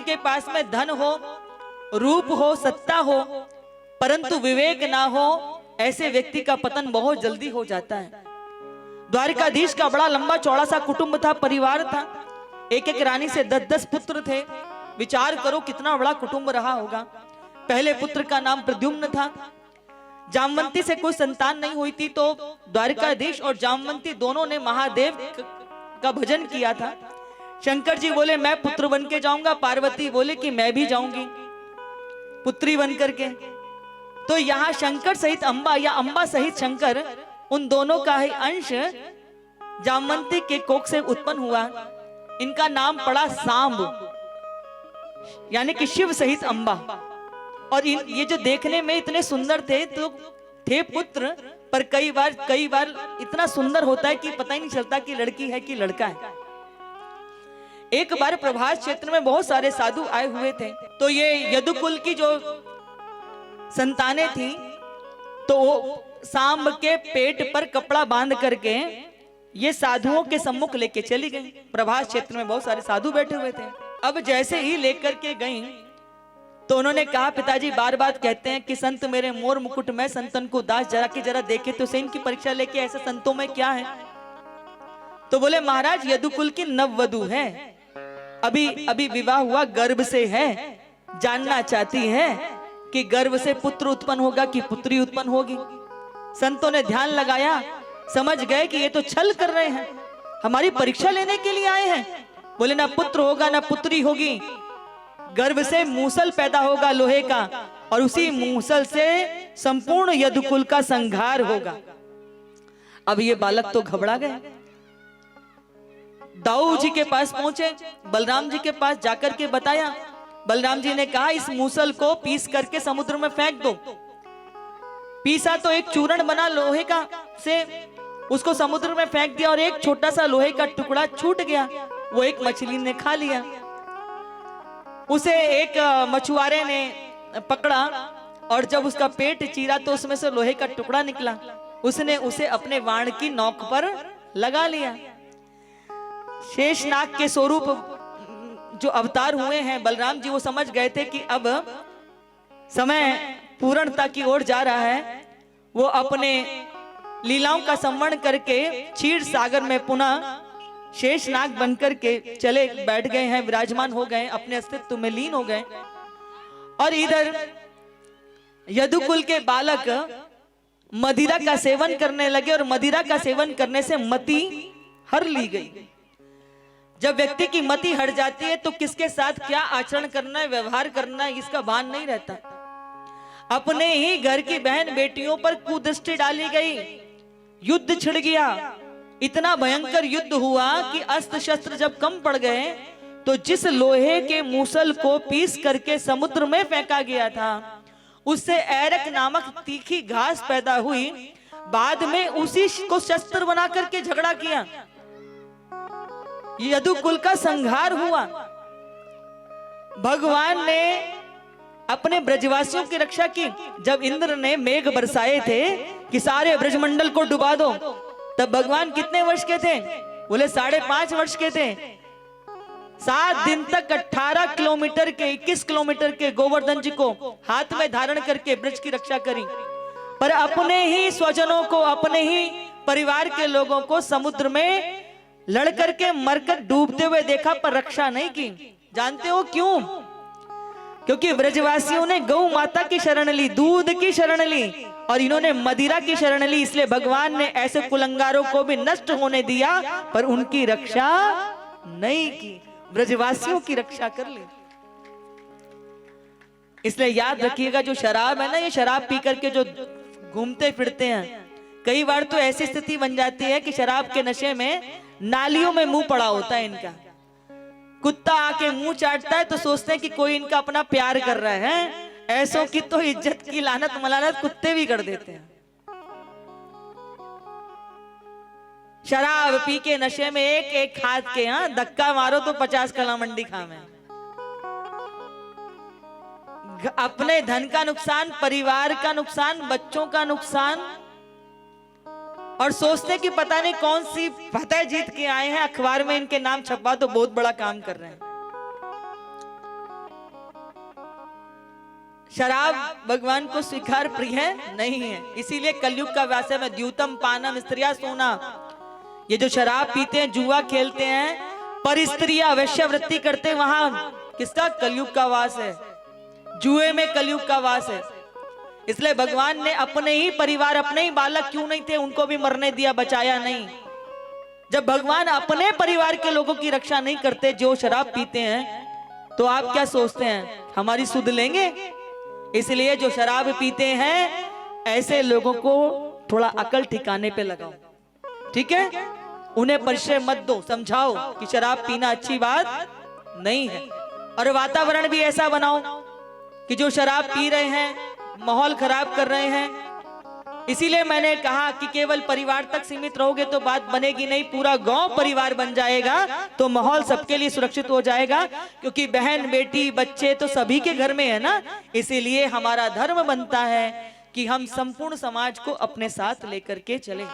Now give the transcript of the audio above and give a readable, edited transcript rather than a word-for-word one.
जिनके पास में धन हो, रूप हो, सत्ता हो, परंतु विवेक ना हो, ऐसे व्यक्ति का पतन बहुत जल्दी हो जाता है। द्वारिकाधीश का बड़ा लंबा चौड़ा सा कुटुंब था, परिवार था। एक एक रानी से 10-10 पुत्र थे। विचार करो कितना बड़ा कुटुंब रहा होगा। पहले पुत्र का नाम प्रद्युम्न था। जामवंती से कोई संतान नहीं हुई थी, तो द्वारिकाधीश और जामवंती दोनों ने महादेव का भजन किया था। शंकर जी बोले मैं पुत्र बन के जाऊंगा, पार्वती बोले कि मैं भी जाऊंगी पुत्री बन करके। तो यहाँ शंकर सहित अंबा या अंबा सहित शंकर, उन दोनों का ही अंश जामवंती के कोख से उत्पन्न हुआ। इनका नाम पड़ा सांब, यानी कि शिव सहित अंबा। और ये जो देखने में इतने सुंदर थे, तो थे पुत्र, पर कई बार इतना सुंदर होता है कि पता ही नहीं चलता कि लड़की है कि लड़का है। एक बार प्रभास क्षेत्र में बहुत सारे साधु आए हुए थे, तो ये यदुकुल की जो संतानें थी, तो वो सांब के पेट पर कपड़ा बांध करके ये साधुओं के सम्मुख लेके चली गई। प्रभास क्षेत्र में बहुत सारे साधु बैठे हुए थे। अब जैसे ही लेकर के गई, तो उन्होंने कहा पिताजी बार बार कहते हैं कि संत मेरे मोर मुकुट में संतन को दास, जरा देखे तो सही इनकी परीक्षा लेके, ऐसे संतों में क्या है। तो बोले महाराज यदुकुल की नववधु है, अभी विवाह हुआ, गर्भ से है, जानना चाहती है कि गर्भ से पुत्र उत्पन्न होगा कि पुत्री उत्पन्न होगी। संतों ने ध्यान लगाया, समझ गए कि ये तो छल कर रहे हैं, हमारी परीक्षा लेने के लिए आए हैं। बोले ना पुत्र होगा ना पुत्री होगी, गर्भ से मूसल पैदा होगा लोहे का, और उसी मूसल से संपूर्ण यदुकुल का संहार होगा। अब ये बालक तो घबरा गए, दाऊ जी के पास पहुंचे, बलराम जी के पास जाकर के बताया। बलराम जी ने कहा इस मूसल को पीस करके समुद्र में फेंक दो। पीसा तो एक चूर्ण बना लोहे का से, उसको समुद्र में फेंक दिया और एक छोटा सा लोहे का टुकड़ा छूट गया, वो एक मछली ने खा लिया। उसे एक मछुआरे ने पकड़ा और जब उसका पेट चीरा तो उसमें से लोहे का टुकड़ा निकला। उसने उसे अपने वाण की नोक पर लगा लिया। शेषनाग के स्वरूप जो अवतार हुए हैं बलराम जी, वो समझ गए थे कि अब समय पूर्णता की ओर जा रहा है। वो अपने लीलाओं का संवरण करके क्षीर सागर में पुनः शेषनाग बनकर के चले बैठ गए हैं, विराजमान हो गए, अपने अस्तित्व में लीन हो गए। और इधर यदुकुल के बालक मदिरा का सेवन करने लगे, और मदिरा का सेवन करने से मति हर ली गई। जब व्यक्ति की मति हट जाती है तो किसके साथ क्या आचरण करना है, व्यवहार करना है, इसका भान नहीं रहता। अपने ही घर की बहन बेटियों पर कुदृष्टि डाली गई, युद्ध छिड़ गया। इतना भयंकर युद्ध हुआ कि अस्त्र शस्त्र जब कम पड़ गए, तो जिस लोहे के मूसल को पीस करके समुद्र में फेंका गया था, उससे एरक नामक तीखी घास पैदा हुई। बाद में उसी को शस्त्र बना करके झगड़ा किया, यदुकुल का संहार हुआ। भगवान ने अपने ब्रजवासियों की रक्षा की। जब इंद्र ने मेघ बरसाए थे कि सारे ब्रजमंडल को डुबा दो, तब भगवान कितने वर्ष के थे? बोले 5.5 वर्ष के थे। 7 दिन तक 18 किलोमीटर के 21 किलोमीटर के गोवर्धन जी को हाथ में धारण करके ब्रज की रक्षा करी, पर अपने ही स्वजनों को, अपने ही परिवार के लोगों को समुद्र में लड़ करके मरकर डूबते हुए देखा, पर रक्षा नहीं की। जानते हो क्यों? क्योंकि ब्रजवासियों ने गौ माता की शरण ली, दूध की शरण ली, और इन्होंने मदिरा की शरण ली। इसलिए भगवान ने ऐसे कुलंगारों को भी नष्ट होने दिया, पर उनकी रक्षा नहीं की, ब्रजवासियों की रक्षा कर ली। इसलिए याद रखिएगा, जो शराब है ना, ये शराब पी करके जो घूमते फिरते हैं, कई बार तो ऐसी स्थिति बन जाती है कि शराब के नशे में नालियों में मुंह पड़ा होता है इनका। कुत्ता आके मुंह चाटता है तो सोचते हैं कि कोई इनका अपना प्यार कर रहा है। ऐसों की तो इज्जत की लानत मलानत कुत्ते भी कर देते हैं। शराब पी के नशे में एक एक हाथ के धक्का मारो तो 50 कला मंडी खामे। अपने धन का नुकसान, परिवार का नुकसान, बच्चों का नुकसान, और सोचते कि पता नहीं कौन सी फतह जीत के आए हैं, अखबार में इनके नाम छपवा तो बहुत बड़ा काम कर रहे हैं। शराब भगवान को स्वीकार प्रिय नहीं है, इसीलिए कलयुग का व्यास में द्यूतम पानम स्त्रिया सोना। ये जो शराब पीते हैं, जुआ खेलते हैं, पर स्त्रियां वैश्यवृत्ति करते हैं, वहां किसका? कलयुग का वास है। जुए में कलयुग का वास है। इसलिए भगवान ने अपने ही परिवार, अपने ही बालक क्यों नहीं थे, उनको भी मरने दिया, बचाया नहीं। जब भगवान अपने परिवार के लोगों की रक्षा नहीं करते जो शराब पीते हैं, तो आप क्या सोचते हैं हमारी सुध लेंगे? इसलिए जो शराब पीते हैं ऐसे लोगों को थोड़ा अकल ठिकाने पे लगाओ, ठीक है? उन्हें परिचय मत दो, समझाओ कि शराब पीना अच्छी बात नहीं है। और वातावरण भी ऐसा बनाओ कि जो शराब पी रहे हैं माहौल खराब कर रहे हैं। इसीलिए मैंने कहा कि केवल परिवार तक सीमित रहोगे तो बात बनेगी नहीं, पूरा गांव परिवार बन जाएगा तो माहौल सबके लिए सुरक्षित हो जाएगा। क्योंकि बहन बेटी बच्चे तो सभी के घर में है ना। इसीलिए हमारा धर्म बनता है कि हम संपूर्ण समाज को अपने साथ लेकर के चले।